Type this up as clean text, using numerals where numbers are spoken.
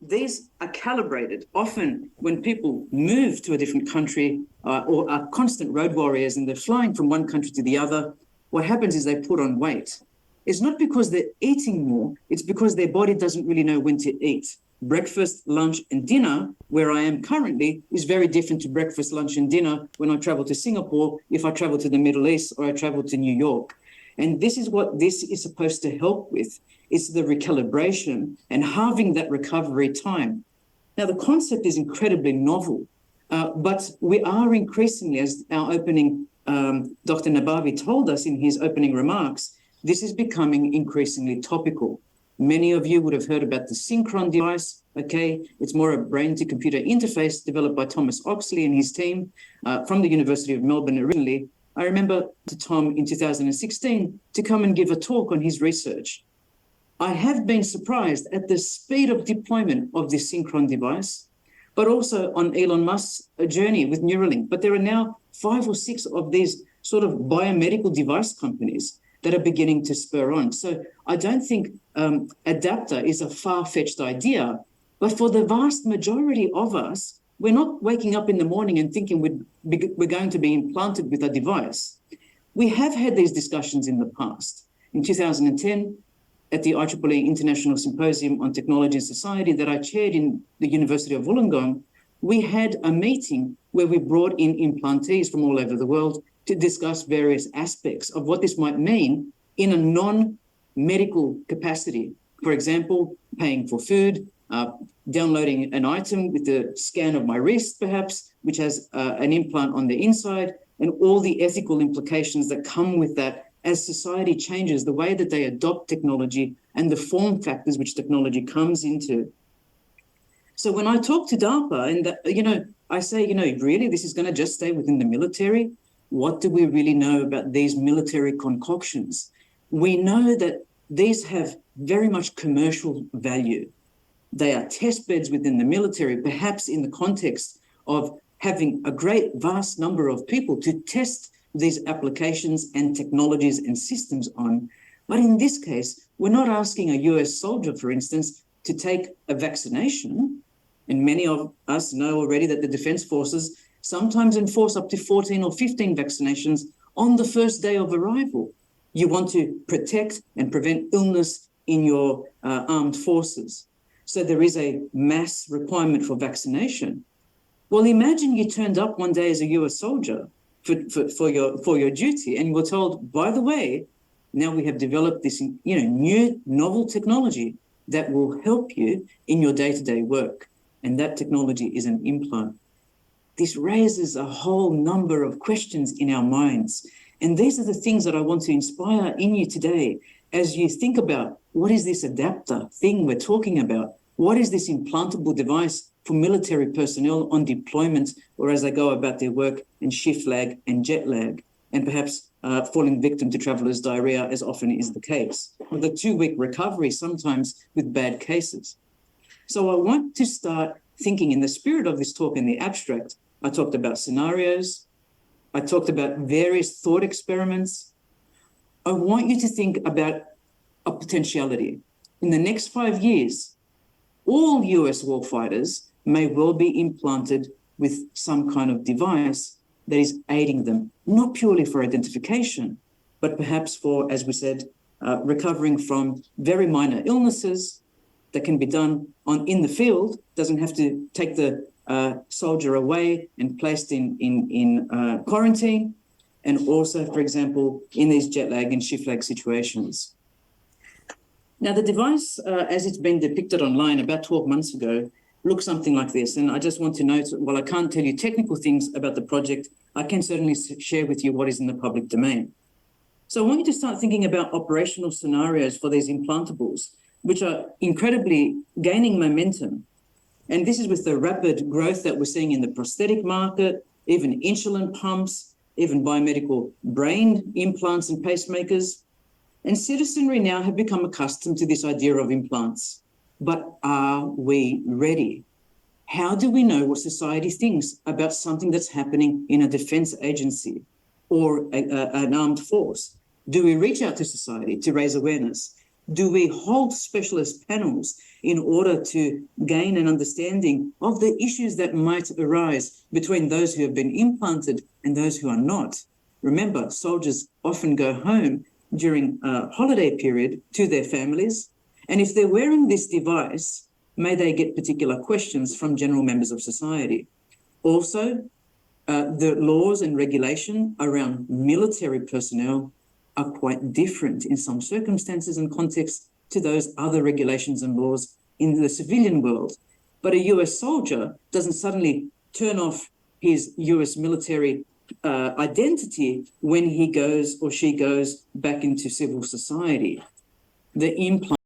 These are calibrated. Often when people move to a different country or are constant road warriors and they're flying from one country to the other, what happens is they put on weight. It's not because they're eating more, it's because their body doesn't really know when to eat. Breakfast, lunch, and dinner, where I am currently, is very different to breakfast, lunch, and dinner when I travel to Singapore, if I travel to the Middle East, or I travel to New York. And this is what this is supposed to help with. It's the recalibration and halving that recovery time. Now, the concept is incredibly novel, but we are increasingly, as our opening, Dr. Nabavi told us in his opening remarks, this is becoming increasingly topical. Many of you would have heard about the Synchron device, okay? It's more a brain-to-computer interface developed by Thomas Oxley and his team from the University of Melbourne originally. I remember to Tom in 2016 to come and give a talk on his research. I have been surprised at the speed of deployment of this Synchron device, but also on Elon Musk's journey with Neuralink. But there are now 5 or 6 of these sort of biomedical device companies that are beginning to spur on. So I don't think adapter is a far-fetched idea, but for the vast majority of us, we're not waking up in the morning and thinking we're going to be implanted with a device. We have had these discussions in the past. In 2010, at the IEEE International Symposium on Technology and Society that I chaired in the University of Wollongong, we had a meeting where we brought in implantees from all over the world to discuss various aspects of what this might mean in a non-medical capacity. For example, paying for food, downloading an item with the scan of my wrist, perhaps, which has an implant on the inside, and all the ethical implications that come with that as society changes, the way that they adopt technology and the form factors which technology comes into. So when I talk to DARPA and, I say, really, this is going to just stay within the military? What do we really know about these military concoctions? We know that these have very much commercial value. They are test beds within the military, perhaps in the context of having a great vast number of people to test these applications and technologies and systems on. But in this case, we're not asking a US soldier, for instance, to take a vaccination. And many of us know already that the Defence Forces sometimes enforce up to 14 or 15 vaccinations on the first day of arrival. You want to protect and prevent illness in your armed forces. So there is a mass requirement for vaccination. Well, imagine you turned up one day as a US soldier for your duty and you were told, by the way, now we have developed this new novel technology that will help you in your day-to-day work. And that technology is an implant. This raises a whole number of questions in our minds. And these are the things that I want to inspire in you today as you think about what is this adapter thing we're talking about? What is this implantable device for military personnel on deployment or as they go about their work and shift lag and jet lag and perhaps falling victim to travelers' diarrhea as often is the case, or the 2-week recovery sometimes with bad cases. So I want to start thinking in the spirit of this talk in the abstract. I talked about scenarios. I talked about various thought experiments. I want you to think about a potentiality. In the next 5 years, all US warfighters may well be implanted with some kind of device that is aiding them, not purely for identification, but perhaps for, as we said, recovering from very minor illnesses that can be done in the field, doesn't have to take the soldier away and placed in quarantine, and also, for example, in these jet lag and shift lag situations. Now, the device, as it's been depicted online about 12 months ago, looks something like this. And I just want to note, while I can't tell you technical things about the project, I can certainly share with you what is in the public domain. So I want you to start thinking about operational scenarios for these implantables, which are incredibly gaining momentum. And this is with the rapid growth that we're seeing in the prosthetic market, even insulin pumps, even biomedical brain implants and pacemakers. And citizenry now have become accustomed to this idea of implants. But are we ready? How do we know what society thinks about something that's happening in a defense agency or an armed force? Do we reach out to society to raise awareness? Do we hold specialist panels in order to gain an understanding of the issues that might arise between those who have been implanted and those who are not? Remember, soldiers often go home during a holiday period to their families, and if they're wearing this device, may they get particular questions from general members of society. Also, the laws and regulation around military personnel are quite different in some circumstances and contexts to those other regulations and laws in the civilian world. But a US soldier doesn't suddenly turn off his US military identity when he goes or she goes back into civil society. The implant